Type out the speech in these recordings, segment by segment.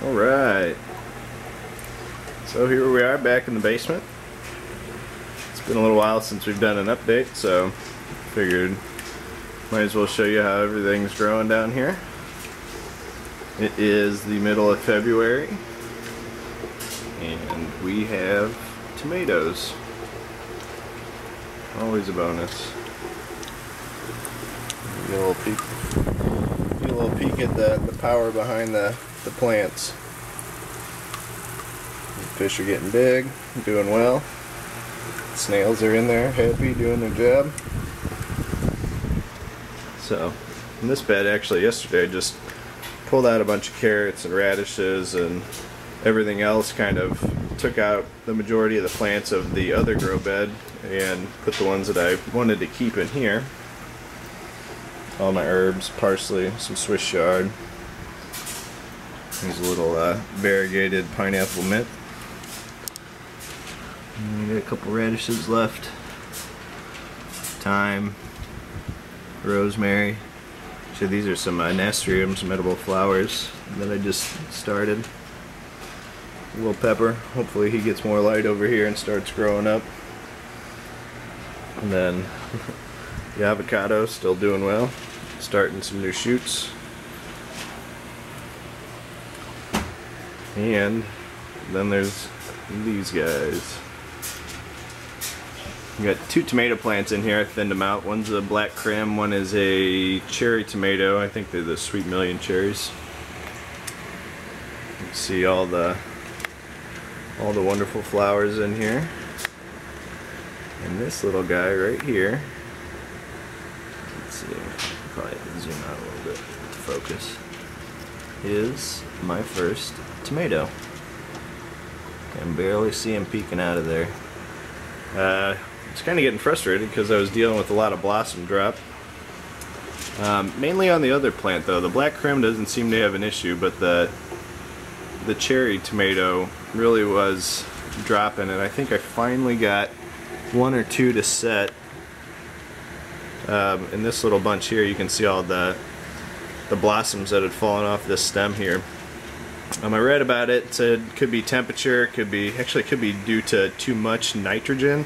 Alright, so here we are back in the basement. It's been a little while since we've done an update, so figured might as well show you how everything's growing down here. It is the middle of February and we have tomatoes. Always a bonus. Get a little peek at the power behind the plants. The fish are getting big, doing well. Snails are in there, happy, doing their job. So, in this bed, actually yesterday I just pulled out a bunch of carrots and radishes and everything else, kind of took out the majority of the plants of the other grow bed and put the ones that I wanted to keep in here. All my herbs, parsley, some Swiss chard. There's a little variegated pineapple mint. And we got a couple radishes left. Thyme, rosemary. So these are some nasturtiums, some edible flowers that I just started. A little pepper. Hopefully he gets more light over here and starts growing up. And then the avocado still doing well, starting some new shoots. And then there's these guys. We got two tomato plants in here. I thinned them out. One's a black creme, one is a cherry tomato. I think they're the Sweet Million cherries. You can see all the wonderful flowers in here. And this little guy right here, let's see, probably zoom out a little bit to focus, is my first tomato. I can barely see him peeking out of there. It's kind of getting frustrated because I was dealing with a lot of blossom drop. Mainly on the other plant though. The black creme doesn't seem to have an issue, but the cherry tomato really was dropping, and I think I finally got one or two to set. In this little bunch here you can see all the blossoms that had fallen off this stem here. I read about it, said could be temperature, could be due to too much nitrogen,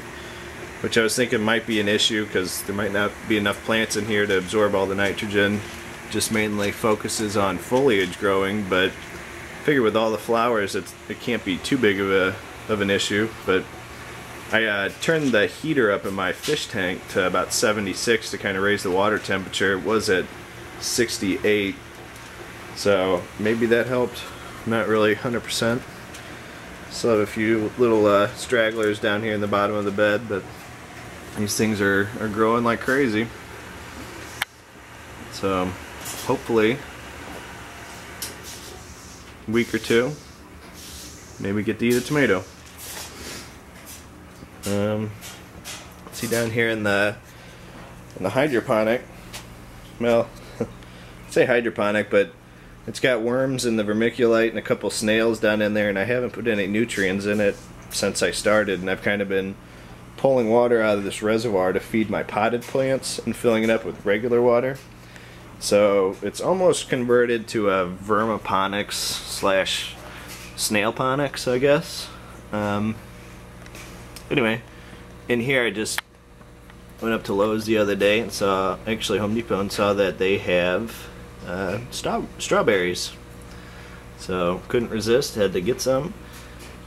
which I was thinking might be an issue because there might not be enough plants in here to absorb all the nitrogen. Just mainly focuses on foliage growing, but I figure with all the flowers it can't be too big of an issue. But I turned the heater up in my fish tank to about 76 to kind of raise the water temperature. It was at 68, so maybe that helped. Not really 100%. Still have a few little stragglers down here in the bottom of the bed, but these things are growing like crazy. So hopefully a week or two, maybe get to eat a tomato. See down here in the hydroponic, well, I say hydroponic, but it's got worms and the vermiculite and a couple snails down in there, and I haven't put any nutrients in it since I started, and I've kind of been pulling water out of this reservoir to feed my potted plants and filling it up with regular water. So it's almost converted to a vermiponics slash snailponics, I guess. Anyway, in here I just went up to Lowe's the other day and saw, actually Home Depot, and saw that they have strawberries. So couldn't resist, had to get some,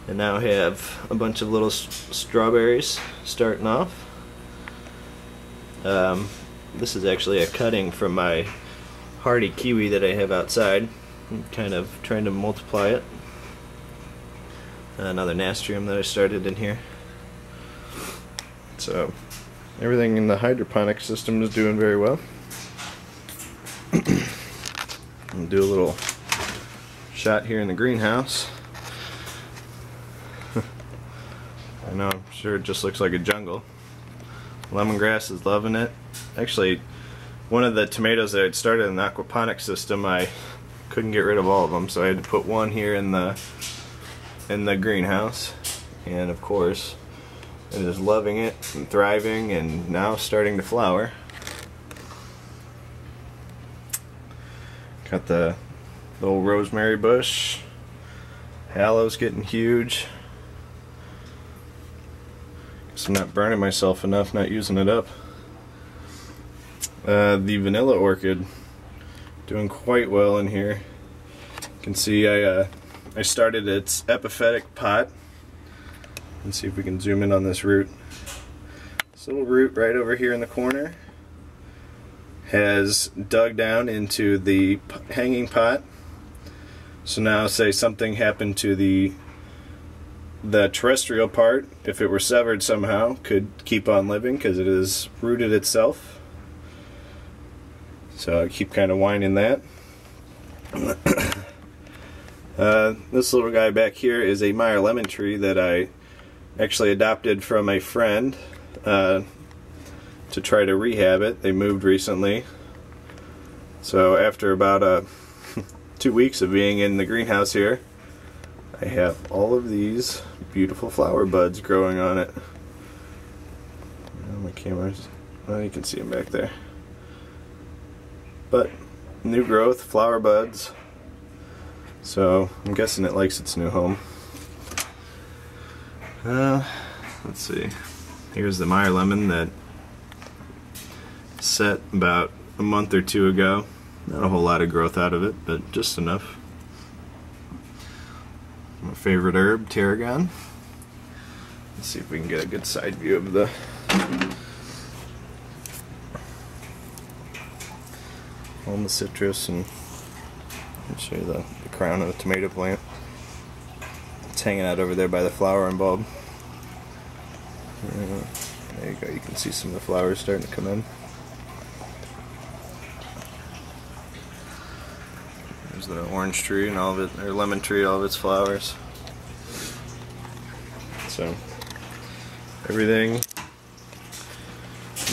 and now have a bunch of little strawberries starting off. This is actually a cutting from my hardy kiwi that I have outside. I'm kind of trying to multiply it. Another nasturtium that I started in here. So everything in the hydroponic system is doing very well. I'll do a little shot here in the greenhouse. I know, I'm sure it just looks like a jungle. Lemongrass is loving it. Actually, one of the tomatoes that I'd started in the aquaponics system, I couldn't get rid of all of them, so I had to put one here in the greenhouse. And of course, it is loving it and thriving and now starting to flower. Got the little rosemary bush Aloe's getting huge. Guess I'm not burning myself enough, not using it up. The vanilla orchid doing quite well in here. You can see I started its epiphytic pot. Let's see if we can zoom in on this root. This little root right over here in the corner has dug down into the hanging pot. So now say something happened to the terrestrial part, if it were severed somehow, could keep on living because it is rooted itself. So I keep kind of winding that. This little guy back here is a Meyer lemon tree that I actually adopted from a friend to try to rehab it. They moved recently. So after about 2 weeks of being in the greenhouse here, I have all of these beautiful flower buds growing on it. My camera's, well, you can see them back there. But new growth, flower buds. So I'm guessing it likes its new home. Let's see. Here's the Meyer lemon that set about a month or two ago. Not a whole lot of growth out of it, but just enough. My favorite herb, tarragon. Let's see if we can get a good side view of the the citrus, and I'll show you the crown of the tomato plant. It's hanging out over there by the flowering bulb. There you go, you can see some of the flowers starting to come in. There's the orange tree and all of it, or lemon tree, all of its flowers. So, everything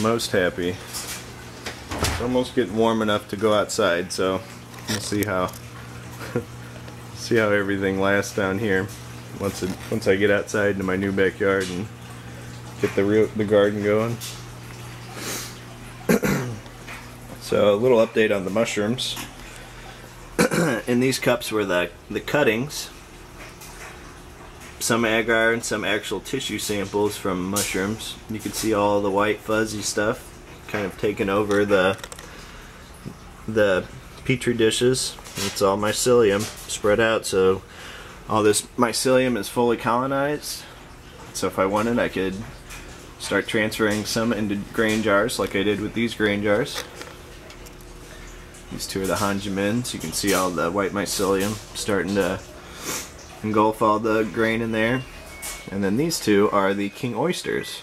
most happy. It's almost getting warm enough to go outside, so we'll see how see how everything lasts down here once I get outside into my new backyard and get the garden going. So a little update on the mushrooms. In these cups were the cuttings, some agar and some actual tissue samples from mushrooms. You can see all the white fuzzy stuff kind of taking over the petri dishes. It's all mycelium spread out, so all this mycelium is fully colonized. So if I wanted, I could start transferring some into grain jars like I did with these grain jars. These two are the Hanjimins. You can see all the white mycelium starting to engulf all the grain in there. And then these two are the king oysters.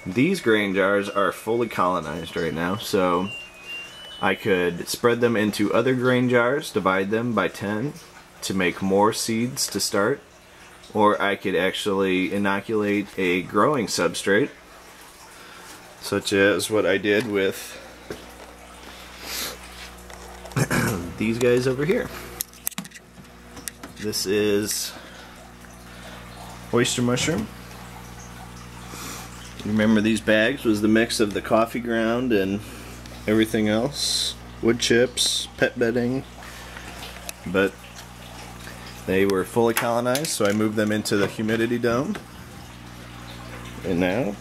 These grain jars are fully colonized right now, so I could spread them into other grain jars, divide them by 10 to make more seeds to start, or I could actually inoculate a growing substrate, such as what I did with these guys over here. This is oyster mushroom. Remember, these bags was the mix of the coffee ground and everything else, wood chips, pet bedding, but they were fully colonized, so I moved them into the humidity dome. And now,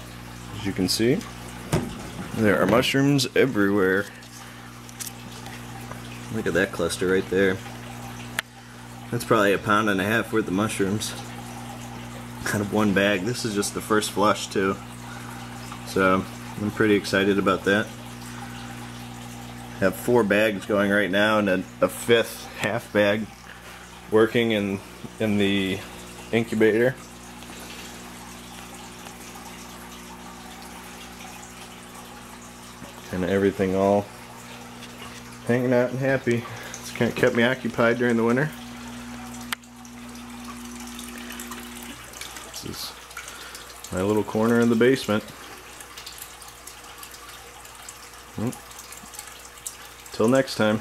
as you can see, there are mushrooms everywhere. Look at that cluster right there. That's probably 1.5 pounds worth of mushrooms out of one bag. This is just the first flush too. So I'm pretty excited about that. Have 4 bags going right now and a 5th half bag working in the incubator. And everything all hanging out and happy. It's kind of kept me occupied during the winter. This is my little corner in the basement. Till next time.